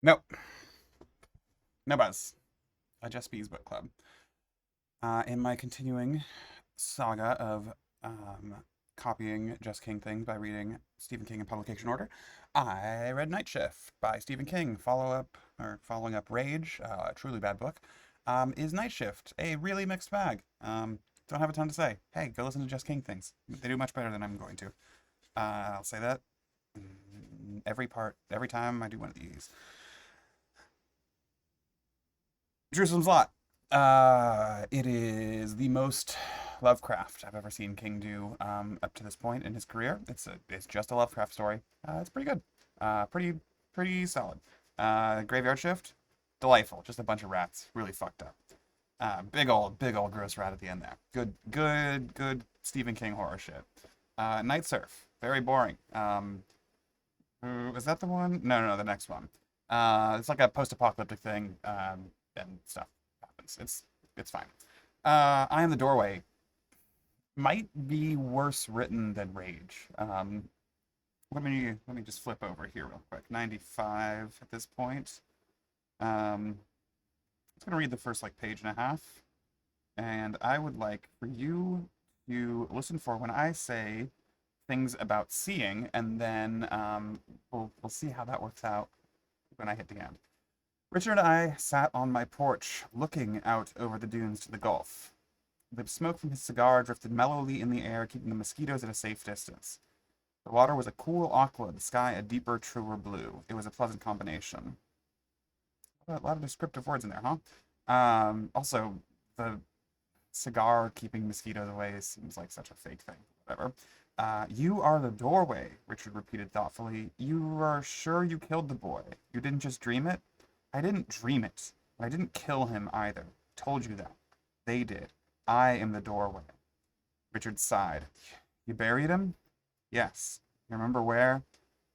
Nope. No buzz. A Just Bees book club. In my continuing saga of um, copying Just King things by reading Stephen King in publication order, I read Night Shift by Stephen King. Following up Rage, a truly bad book. Is Night Shift a really mixed bag? Don't have a ton to say. Hey, go listen to Just King things. They do much better than I'm going to. I'll say that every time I do one of these. Jerusalem's Lot. It is the most Lovecraft I've ever seen King do up to this point in his career. It's just a Lovecraft story. It's pretty good. Pretty solid. Graveyard Shift, delightful. Just a bunch of rats, really fucked up. Big old gross rat at the end there. Good Stephen King horror shit. Night Surf, very boring. Is that the one? No, the next one. It's like a post-apocalyptic thing, and stuff happens. It's fine. I Am the Doorway might be worse written than Rage. Let me just flip over here real quick. 95 at this point. I'm just gonna read the first like page and a half, and I would like for you to listen for when I say things about seeing, and then we'll see how that works out when I hit the end. Richard and I sat on my porch, looking out over the dunes to the Gulf. The smoke from his cigar drifted mellowly in the air, keeping the mosquitoes at a safe distance. The water was a cool aqua, the sky a deeper, truer blue. It was a pleasant combination. A lot of descriptive words in there, huh? Also, the cigar keeping mosquitoes away seems like such a fake thing. Whatever. You are the doorway, Richard repeated thoughtfully. You are sure you killed the boy. You didn't just dream it? I didn't dream it. I didn't kill him either. I told you that. They did. I am the doorway. Richard sighed. You buried him? Yes. You remember where?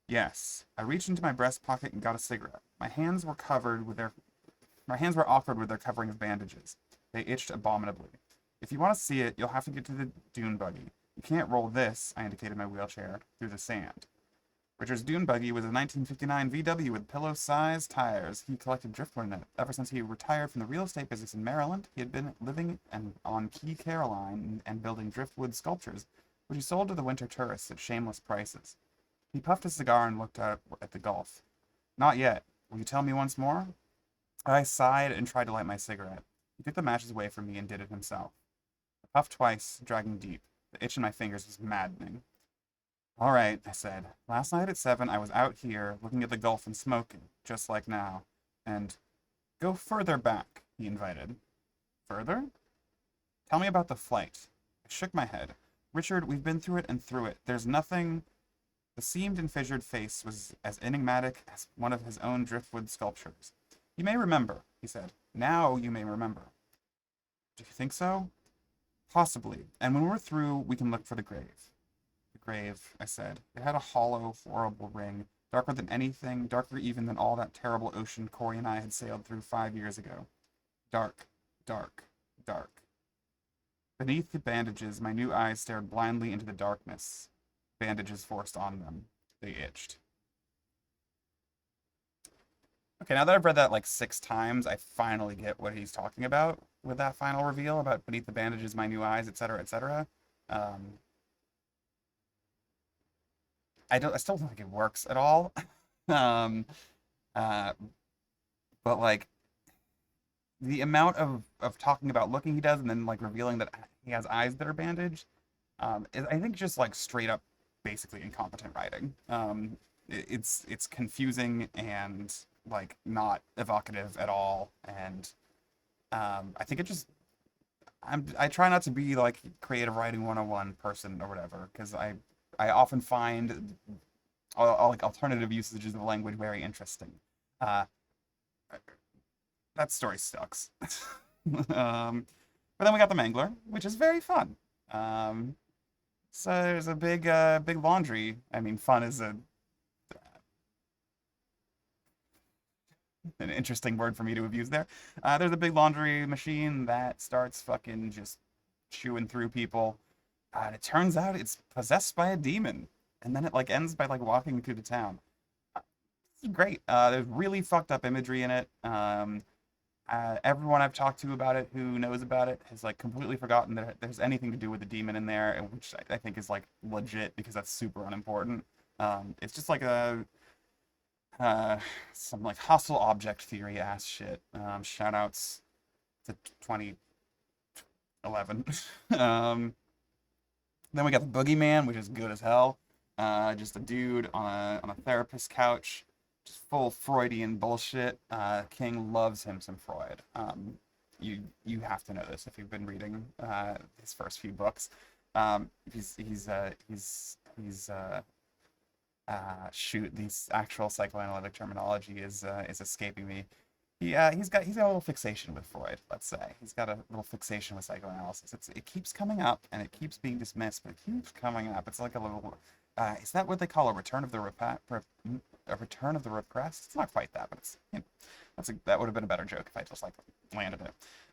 Yes. I reached into my breast pocket and got a cigarette. My hands were awkward with their covering of bandages. They itched abominably. If you want to see it, you'll have to get to the dune buggy. You can't roll this, I indicated my wheelchair, through the sand. Richard's dune buggy was a 1959 VW with pillow-sized tires. He collected driftwood in it. Ever since he retired from the real estate business in Maryland, he had been living on Key Caroline and building driftwood sculptures, which he sold to the winter tourists at shameless prices. He puffed a cigar and looked out at the Gulf. Not yet. Will you tell me once more? I sighed and tried to light my cigarette. He took the matches away from me and did it himself. I puffed twice, dragging deep. The itch in my fingers was maddening. All right, I said. Last night at 7, I was out here looking at the Gulf and smoking, just like now. And go further back, he invited. Further? Tell me about the flight. I shook my head. Richard, we've been through it and through it. There's nothing. The seamed and fissured face was as enigmatic as one of his own driftwood sculptures. You may remember, he said. Now you may remember. Do you think so? Possibly. And when we're through, we can look for the grave. The grave, I said. It had a hollow, horrible ring, darker than anything, darker even than all that terrible ocean Corey and I had sailed through 5 years ago. Dark, dark, dark. Beneath the bandages, my new eyes stared blindly into the darkness. Bandages forced on them. They itched. Okay, now that I've read that like 6 times, I finally get what he's talking about with that final reveal about beneath the bandages, my new eyes, etc., etc. Um, I still don't think it works at all. um, uh, but like the amount of talking about looking he does, and then like revealing that he has eyes that are bandaged, is, I think just like straight up, basically incompetent writing. It's confusing and like not evocative at all, and I think it just I try not to be like creative writing 101 person or whatever because I often find all like alternative usages of language very interesting. Uh, that story sucks. But then we got the Mangler, which is very fun. Um, so there's a big laundry. I mean, fun is an interesting word for me to have used there. There's a big laundry machine that starts fucking just chewing through people. And it turns out it's possessed by a demon. And then it like ends by like walking through the town. great. There's really fucked up imagery in it. Everyone I've talked to about it who knows about it has like completely forgotten that there's anything to do with the demon in there, and which I think is like legit because that's super unimportant. It's just like a uh, some like hostile object theory ass shit. Shout outs to 2011. um, then we got the Boogeyman, which is good as hell. Just a dude on a therapist's couch, just full Freudian bullshit. King loves him some Freud. You have to know this if you've been reading his first few books. Shoot, these actual psychoanalytic terminology is escaping me. He's got a little fixation with Freud. Let's say he's got a little fixation with psychoanalysis. It keeps coming up and it keeps being dismissed, but it keeps coming up. It's like a little. Is that what they call a return of the a return of the repressed? It's not quite that, but it's that would have been a better joke if I just like landed it.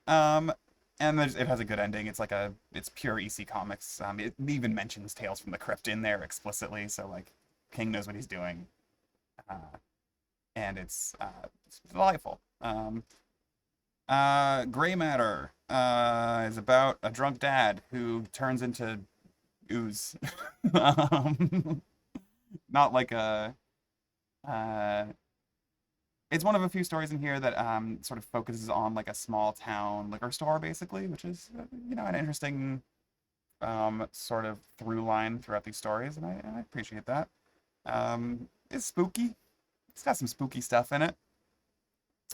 Um, and it has a good ending. It's pure EC Comics. It even mentions Tales from the Crypt in there explicitly, so like King knows what he's doing. Uh, and it's delightful. Gray Matter is about a drunk dad who turns into ooze. um, not like a. Uh, it's one of a few stories in here that sort of focuses on like a small town liquor store, basically, which is an interesting sort of through line throughout these stories, and I appreciate that. It's spooky. It's got some spooky stuff in it.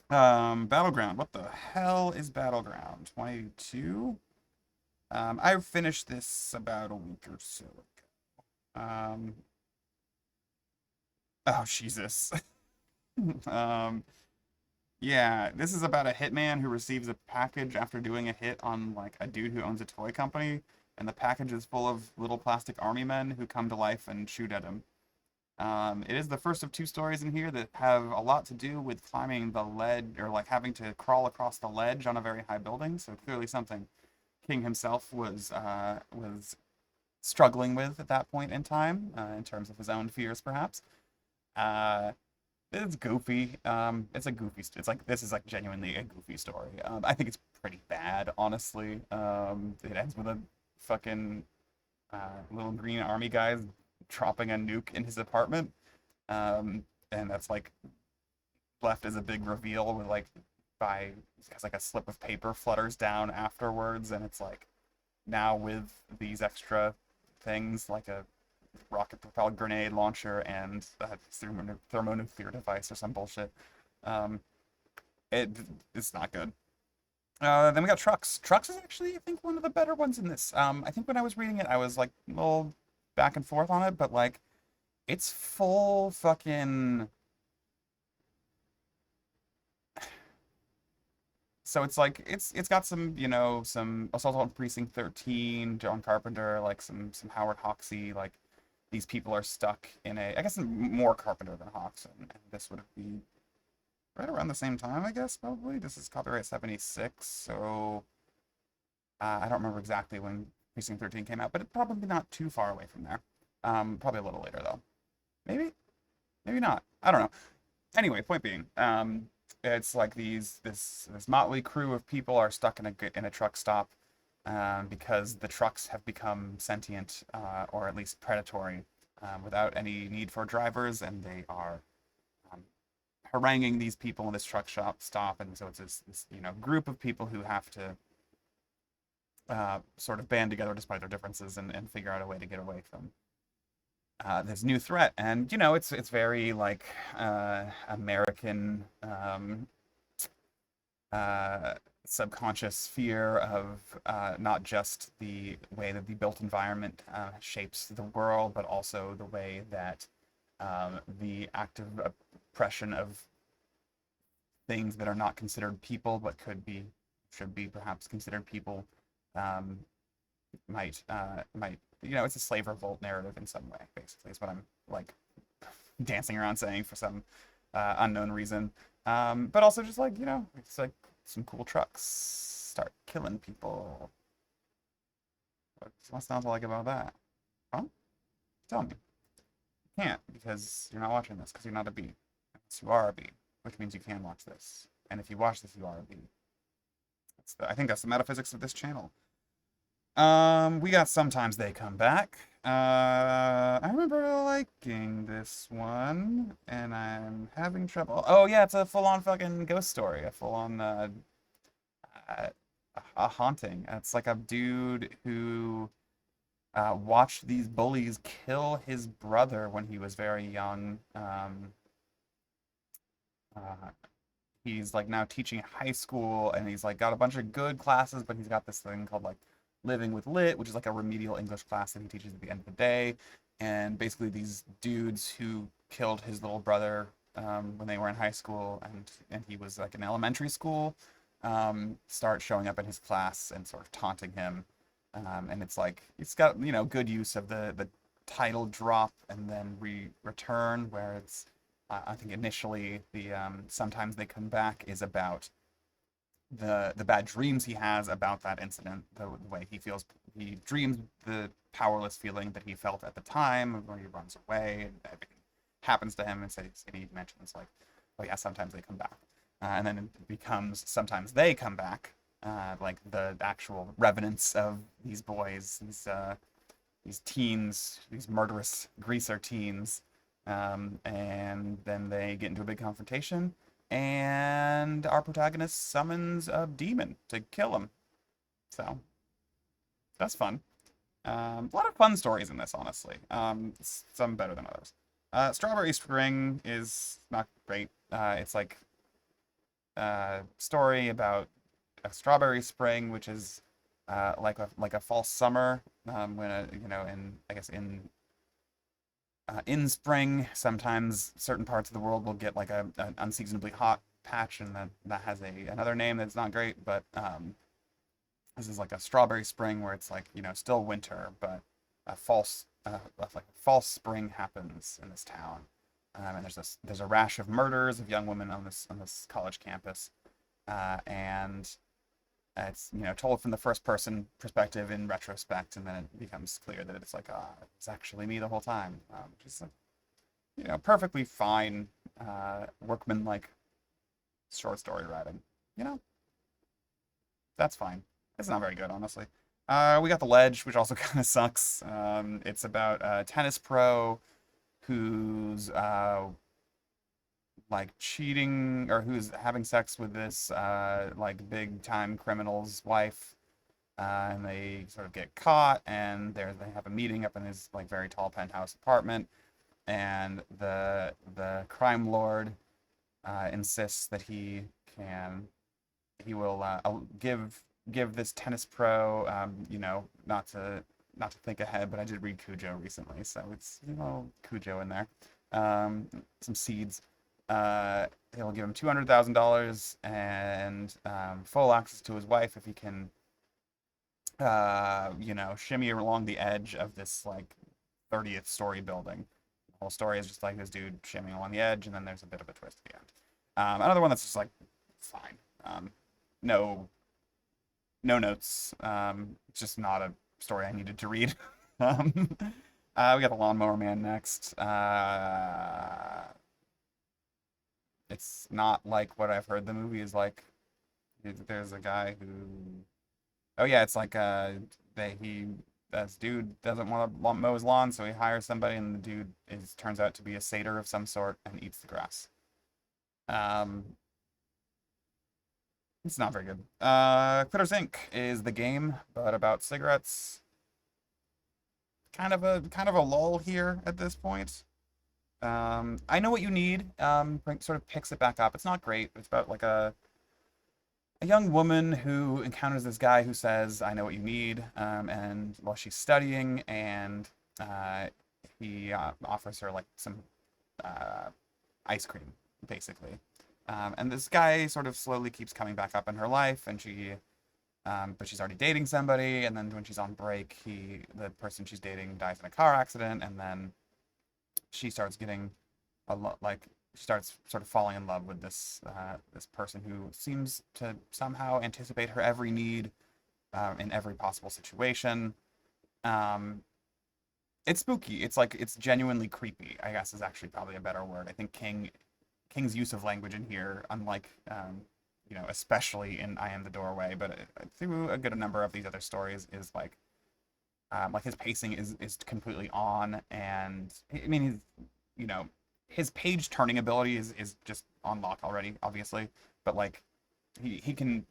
Battleground. What the hell is Battleground? 22? I finished this about a week or so ago. Oh, Jesus. um, yeah, this is about a hitman who receives a package after doing a hit on like a dude who owns a toy company, and the package is full of little plastic army men who come to life and shoot at him. It is the first of two stories in here that have a lot to do with climbing the ledge or like having to crawl across the ledge on a very high building. So clearly something King himself was struggling with at that point in time, in terms of his own fears, perhaps. Uh, it's goofy. It's a goofy. It's like this is like genuinely a goofy story. I think it's pretty bad, honestly. It ends with a fucking little green army guy dropping a nuke in his apartment, and that's like left as a big reveal with like by because like a slip of paper flutters down afterwards, and it's like now with these extra things like a rocket propelled grenade launcher and a thermonuclear device or some bullshit. Um, it's not good. Then we got trucks. Trucks is actually, I think, one of the better ones in this. I think when I was reading it, I was like a little back and forth on it, but like, it's full fucking. So it's like it's got some some Assault on Precinct 13, John Carpenter, like some Howard Hawksy, like these people are stuck in a I guess more Carpenter than Hawks, and this would be right around the same time, I guess, probably. This is copyright 76, so I don't remember exactly when Precinct 13 came out, but it's probably not too far away from there. Probably a little later, though. Maybe? Maybe not. I don't know. Anyway, point being, it's like this motley crew of people are stuck in a truck stop because the trucks have become sentient or at least predatory without any need for drivers, and they are um, haranguing these people in this truck shop stop, and so it's this group of people who have to sort of band together despite their differences and figure out a way to get away from this new threat. And it's very like American subconscious fear of not just the way that the built environment shapes the world, but also the way that the active oppression of things that are not considered people but should be perhaps considered people um, might it's a slave revolt narrative in some way, basically is what I'm like dancing around saying for some unknown reason. But also just like it's like some cool trucks start killing people. What's not to like about that? Huh? Tell me. You can't because you're not watching this because you're not a bee. Yes, you are a bee, which means you can watch this. And if you watch this, you are a bee. I think that's the metaphysics of this channel. We got Sometimes They Come Back. I remember liking this one, and I'm having trouble. Oh yeah, it's a full-on fucking ghost story, a full-on uh, a haunting. It's like a dude who watched these bullies kill his brother when he was very young. Uh, he's like now teaching high school, and he's like got a bunch of good classes, but he's got this thing called like Living with Lit, which is like a remedial English class that he teaches at the end of the day. And basically, these dudes who killed his little brother when they were in high school, and he was like in elementary school, start showing up in his class and sort of taunting him. And it's like it's got good use of the title drop and then return, where it's I think initially the Sometimes They Come Back is about the bad dreams he has about that incident, the way he dreams the powerless feeling that he felt at the time when he runs away and everything happens to him, and he mentions like, oh yeah, sometimes they come back, and then it becomes Sometimes They Come Back, like the actual revenants of these boys, these teens, these murderous greaser teens, and then they get into a big confrontation, and our protagonist summons a demon to kill him. So that's fun. A lot of fun stories in this, honestly. Some better than others. Strawberry Spring is not great. It's like a story about a strawberry spring, which is like a false summer, when in I guess in spring, sometimes certain parts of the world will get like an unseasonably hot patch, and that has another name that's not great. But this is like a strawberry spring where it's like still winter, but a false spring happens in this town, and there's a rash of murders of young women on this college campus, and it's told from the first person perspective in retrospect, and then it becomes clear that it's like it's actually me the whole time. Just like perfectly fine workman-like short story writing. That's fine. It's not very good, honestly. We got The Ledge, which also kind of sucks. It's about a tennis pro who's like cheating, or who's having sex with this like big time criminal's wife, and they sort of get caught, and they have a meeting up in his like very tall penthouse apartment, and the crime lord insists that he will give this tennis pro, not to think ahead, but I did read Cujo recently, so it's Cujo in there, some seeds. He'll give him $200,000 and full access to his wife if he can, shimmy along the edge of this like 30th story building. The whole story is just like this dude shimmying along the edge, and then there's a bit of a twist at the end. Another one that's just like fine. No, no notes. Just not a story I needed to read. We got The Lawnmower Man next. It's not like what I've heard the movie is like. There's a guy who, oh yeah, it's like this dude doesn't want to mow his lawn, so he hires somebody, and the dude turns out to be a satyr of some sort and eats the grass. It's not very good. Critters Inc. is the game, but about cigarettes. Kind of a lull here at this point. I Know What You Need sort of picks it back up. It's not great. It's about like a young woman who encounters this guy who says, "I know what you need," and while she's studying, and he offers her like some ice cream, basically. And this guy sort of slowly keeps coming back up in her life, and but she's already dating somebody, and then when she's on break, the person she's dating dies in a car accident, and then she starts getting she starts sort of falling in love with this person who seems to somehow anticipate her every need in every possible situation. It's spooky. It's genuinely creepy, I guess, is actually probably a better word. I think King's use of language in here, unlike especially in I Am the Doorway, but through a good number of these other stories, is like his pacing is completely on, and I mean you know his page turning ability is just on lock already, obviously, but like he can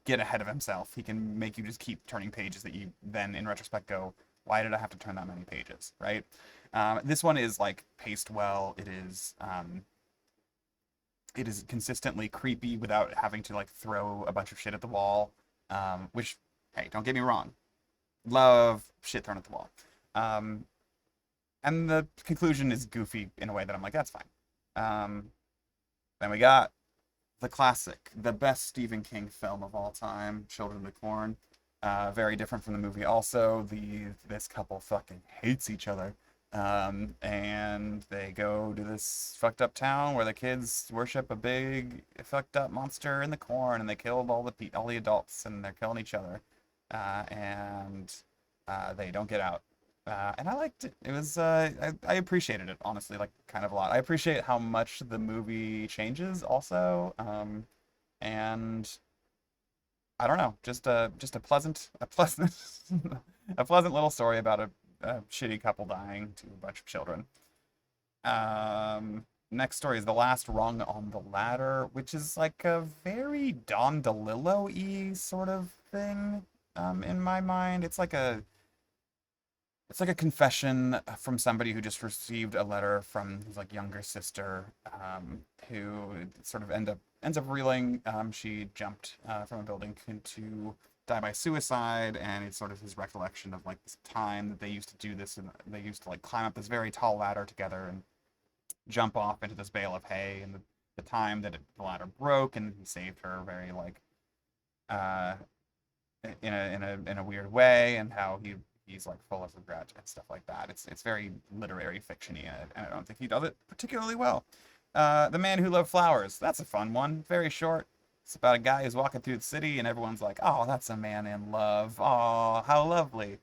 get ahead of himself. He can make you just keep turning pages that you then in retrospect go, why did I have to turn that many pages, right? This one is like paced well. It is consistently creepy without having to like throw a bunch of shit at the wall. Which, hey, don't get me wrong, love shit thrown at the wall. Um, and the conclusion is goofy in a way that I'm like, that's fine. Then we got the classic, the best Stephen King film of all time, Children of the Corn. Very different from the movie. Also, this couple fucking hates each other, and they go to this fucked up town where the kids worship a big fucked up monster in the corn, and they killed all the adults, and they're killing each other, and they don't get out. And I liked it. It was I appreciated it honestly, like kind of a lot. I appreciate how much the movie changes also, and I don't know, just a pleasant a pleasant little story about a shitty couple dying to a bunch of children. Next story is The Last Rung on the Ladder, which is like a very Don DeLillo-y sort of thing. In my mind, it's like a confession from somebody who just received a letter from his like younger sister, who sort of ends up reeling. She jumped from a building to die by suicide, and it's sort of his recollection of like this time that they used to do this, and they used to like climb up this very tall ladder together and jump off into this bale of hay, and the time that the ladder broke, and he saved her very like uh, in a weird way, and how he's like full of regret and stuff like that. It's very literary fictiony, and I don't think he does it particularly well. The Man Who Loved Flowers. That's a fun one. Very short. It's about a guy who's walking through the city, and everyone's like, "Oh, that's a man in love. Oh, how lovely."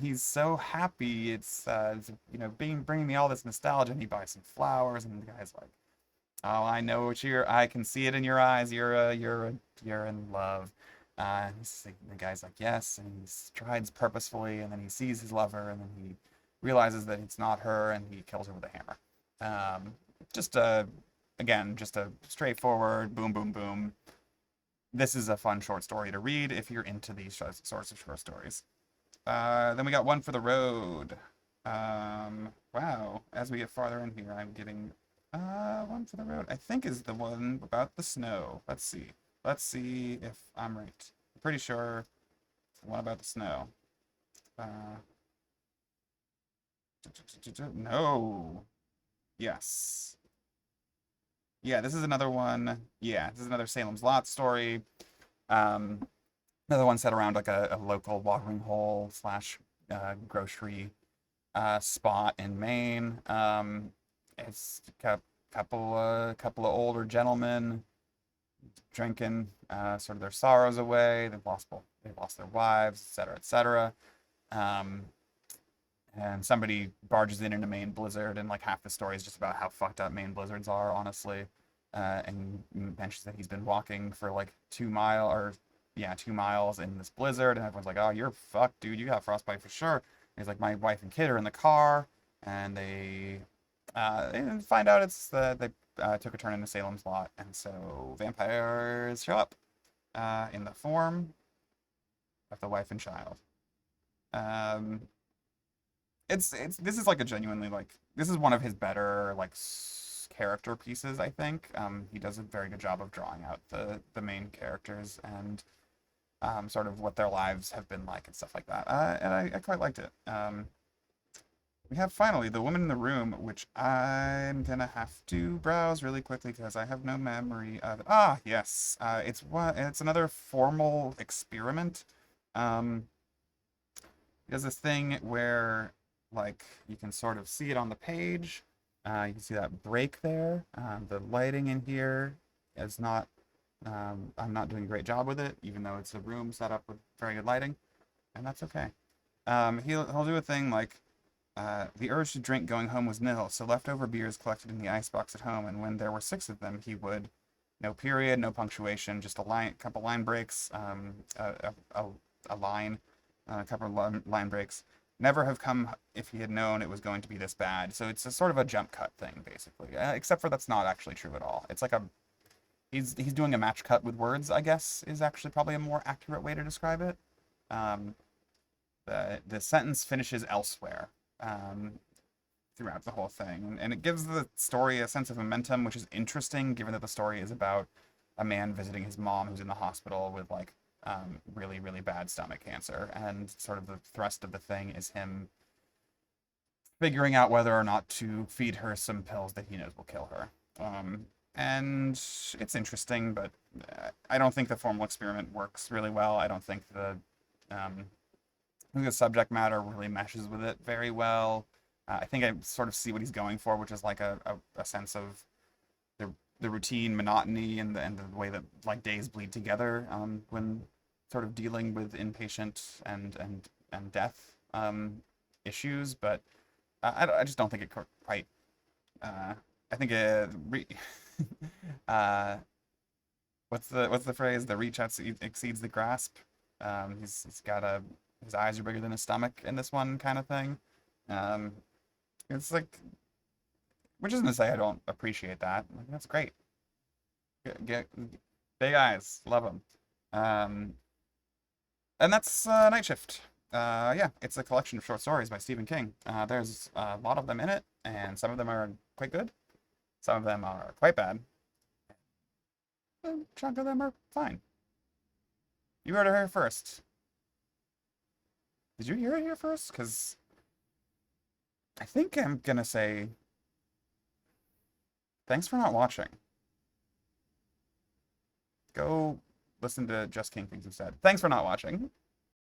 He's so happy. It's bringing me all this nostalgia, and he buys some flowers, and the guy's like, "Oh, I know what I can see it in your eyes. You're in love." The guy's like, yes, and he strides purposefully, and then he sees his lover, and then he realizes that it's not her, and he kills her with a hammer. Just again, just a straightforward boom, boom, boom. This is a fun short story to read if you're into these sorts of short stories. Then we got One for the Road. Wow, as we get farther in here, I'm getting One for the Road, I think is the one about the snow. Let's see. Let's see if I'm right. I'm pretty sure the one about the snow. No. Yes. Yeah, this is another one. Yeah, this is another Salem's Lot story. Um, Another one set around like a local watering hole slash grocery spot in Maine. It's a couple of older gentlemen drinking sort of their sorrows away. They've lost their wives, etc., etc. And somebody barges in a Maine blizzard, and like half the story is just about how fucked up Maine blizzards are, honestly. And mentions that he's been walking for like 2 miles in this blizzard, and everyone's like, "Oh, you're fucked, dude. You got frostbite for sure." And he's like, "My wife and kid are in the car," and they find out they took a turn into Salem's Lot, and so vampires show up in the form of the wife and child. Um, it's this is like a genuinely like this is one of his better like character pieces, I think. He does a very good job of drawing out the main characters and sort of what their lives have been like and stuff like that. And I quite liked it. We have finally The Woman in the Room, which I'm gonna have to browse really quickly because I have no memory of it. Ah, yes. It's another formal experiment. He does this thing where like you can sort of see it on the page. You can see that break there. The lighting in here is not. I'm not doing a great job with it, even though it's a room set up with very good lighting, and that's okay. He'll do a thing like The urge to drink going home was nil, so leftover beers collected in the icebox at home, and when there were 6 of them, he would, no period, no punctuation, just a line, couple line breaks, a line, a couple of line breaks. Never have come if he had known it was going to be this bad. So it's a sort of a jump cut thing, basically. Except for that's not actually true at all. It's like a he's doing a match cut with words, I guess, is actually probably a more accurate way to describe it. Um, the sentence finishes elsewhere throughout the whole thing, and it gives the story a sense of momentum, which is interesting, given that the story is about a man visiting his mom who's in the hospital with like really really bad stomach cancer, and sort of the thrust of the thing is him figuring out whether or not to feed her some pills that he knows will kill her. And it's interesting, but I don't think the formal experiment works really well. I don't think the subject matter really meshes with it very well. I think I sort of see what he's going for, which is like a sense of the routine monotony and the way that like days bleed together when sort of dealing with inpatient and death issues. But I just don't think it quite. I think what's the phrase? The reach out exceeds the grasp. He's got his eyes are bigger than his stomach in this one kind of thing. Um, it's like, which isn't to say I don't appreciate that. Like, that's great. Get big eyes, love them. And that's Night Shift. Yeah, it's a collection of short stories by Stephen King. There's a lot of them in it, and some of them are quite good. Some of them are quite bad. A chunk of them are fine. You heard it here first. Did you hear it here first? Because I think I'm gonna say thanks for not watching. Go listen to Just King Things instead. Thanks for not watching.